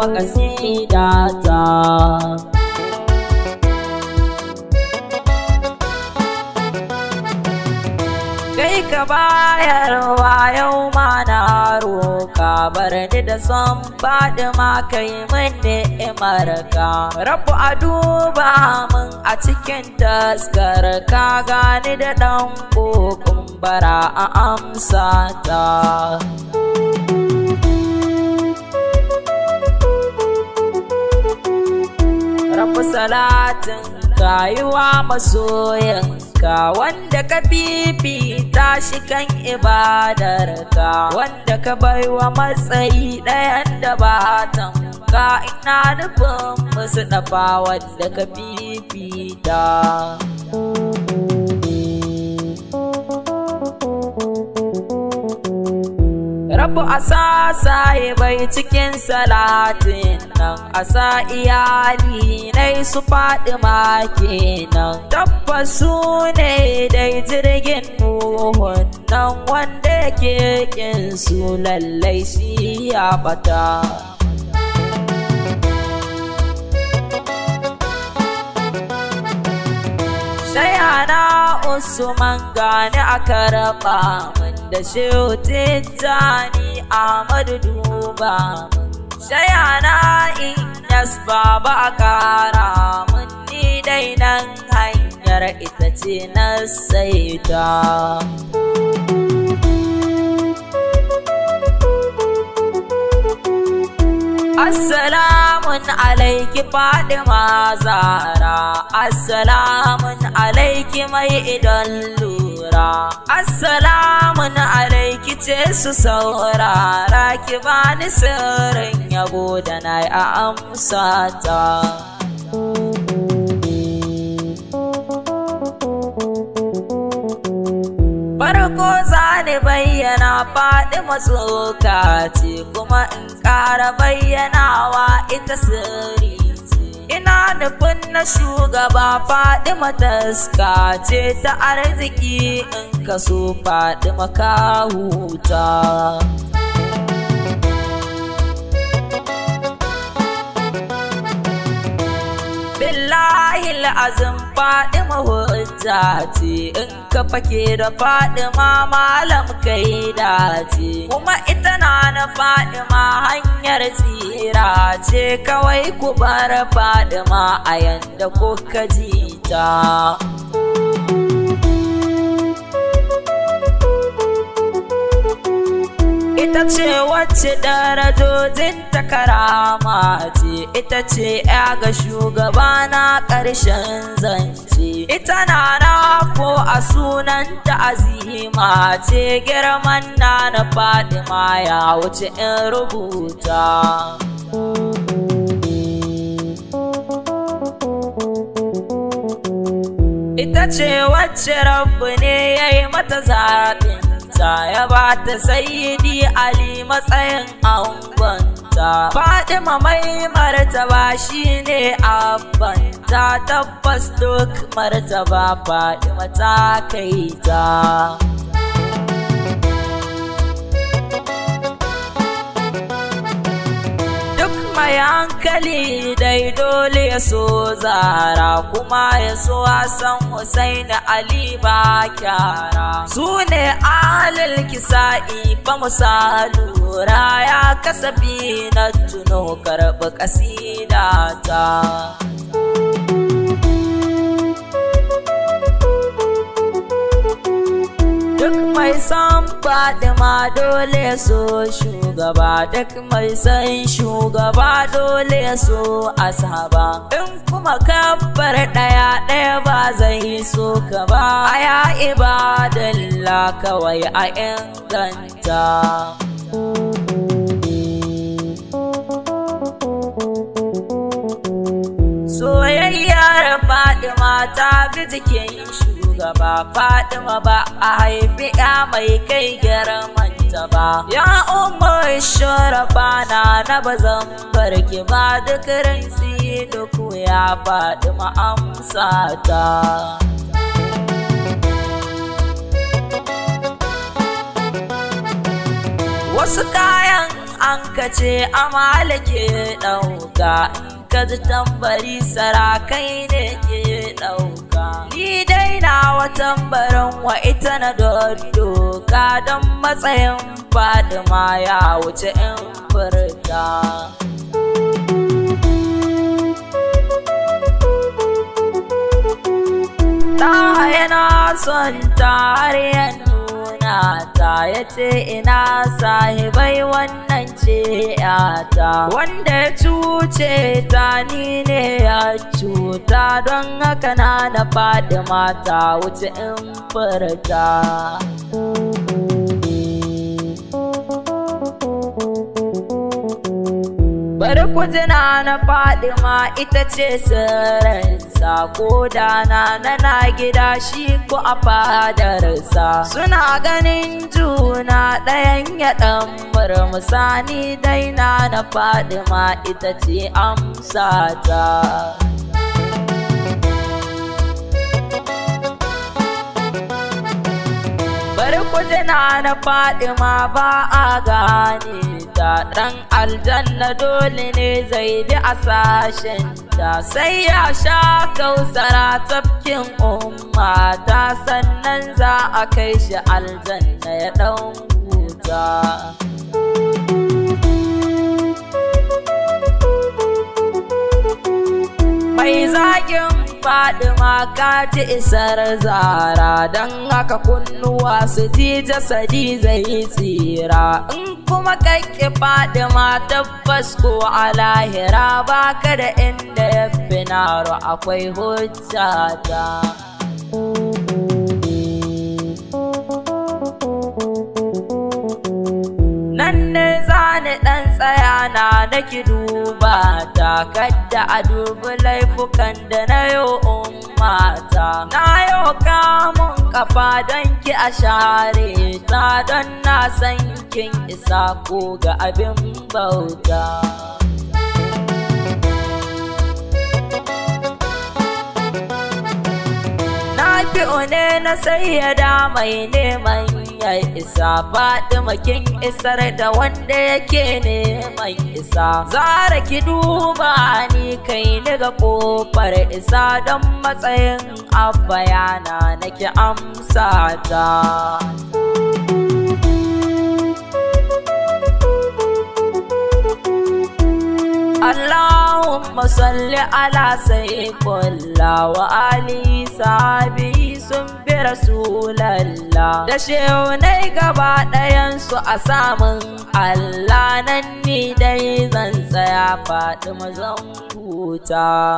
kuma ƙasidata. Kai ka bayarwa yau ma na roka, bar ni da son Fadima kai min ni'imar ka. Rabu a duba min a cikin taskar ka, gani da ɗan kokon bara a amsa ta. Rabu salatin kayuwa masoyanka, wanda ka fifita shi kan ibadarka, wanda ka baiwa matsayi ɗayan da ba tamka. Ina nufin musu dafa wanda ka fifita. Rabu a sasaye bai cikin salatin nan, a sa iyali nai su Fadima kenan. Tabbas su ne dai jirgin Nuhun nan, wanda yake kin su lallai shi ya bata. Shayana Usman gani a karɓa min, da Shehu Tijjani Ahmadu duba min. Shayana Inyas baba a ƙara min, ni dai nan hanyar ita ce na saita. Assalamun alaiki Fadima Zara, assalamun alaiki mai idan lura, assalamun alaiki ce su saurara, ki bani sirrin yabo da na yi a amsa ta. Farko zani bayyana Fadima tsoka ce, kuma in ƙara bayyanawa ita sirri ce. Ina nufin na shugaba Fadima taska ce ta arziki, in ka so Fadima ka huta. Billahi azim Fadima hujja ce, in ka fake da Fadima malam kai dace. Kuma ita na Fadima hanyar tsira ce, kawai ku bar Fadima a yanda kuka ji ta. Ita ce wacce darajojin ta karama ce, ita ce ya ga shugaba na ƙarshen zance. Ita na ko a sunanta azima ce, girman na Fadima ya wuce in rubuta. Ita ce wacce Rabbu ne ya yi mata zaɓin ya ba ta Sayyidi Ali matsayin angonta. Fadima mai martaba shine abbanta, tabbas duk martaba Fadima ta kai ta. Mai hankali dai dole ya so Zara, kuma ya so Hassan Hussein Ali ba kyara. Su ne ahlul kisa'i fa musa lura, ya kasabi na tuno karɓi ƙasidata. Duk mai son Fadima dole ya so shugaba, duk mai son shugaba dole ya so ashaba. In kuma kabbar ɗaya ɗaya ba zai so ka ba, ya ibadallah kawai a inganta. Soyayyar Fadima ta bi jikin shugaba, Fadima ba a haifi ya mai kai girmanta ba. Ya umar sharafa na bazan barki ba, duk rinsi duk ya Fadima amsa ta. Wasu kayan an kace amala ke ɗauka, in ka ji tambari sarakai ne ke ɗauka. Ni dai nawa tambarin wa ita na doka, don matsayin Fadima ya wuce in furta. Ta yana son tarihin nuna ta, ya ce ina sahibai wannan ce yata, wanda ya cuce ta ni ne ya cuta, don haka na Fadima ta wuce in furta. Bari ku tuna na Fadima ita ce sirrinsa, ko da na gida shi ko a fadarsa, suna ganin juna ɗayan ya ɗan murmusa. Ni dai na Fadima ita ce amsata. Bari ku tuna na Fadima ba a gane ta, ɗan aljanna dole ne zai bi a sashinta, sai ya sha kausara tafkin ummata, sannan za a kai shi aljanna ya ɗan huta. Mai zagin Fadima ka ji isar Zara, don haka kunnuwa su ji jasadi zai tsira. In kuma kakki Fadima tabbas ko a lahira, baka da inda ya fi naro akwai hujjata. Nan ne zani ɗan tsaya na ki duba ta, kadda a dubi laifukan da na yo ummata. Na yo kamun kafa don ki a share ta, don na san kin isa ko ga abin bauta. Na fi ne na sayyada mai neman ya isa, Fadima kin isar da wanda yake neman isa. Zara ki duba ni kai ni ga kofar isa, don matsayin abba yana nake amsata. Allahumma salli ala sayyidillah wa ali sahabi sun bi rasulallah, da shehunai gaba ɗayansu a samun Allah. Nan ni dai zan tsaya Fadima zan huta.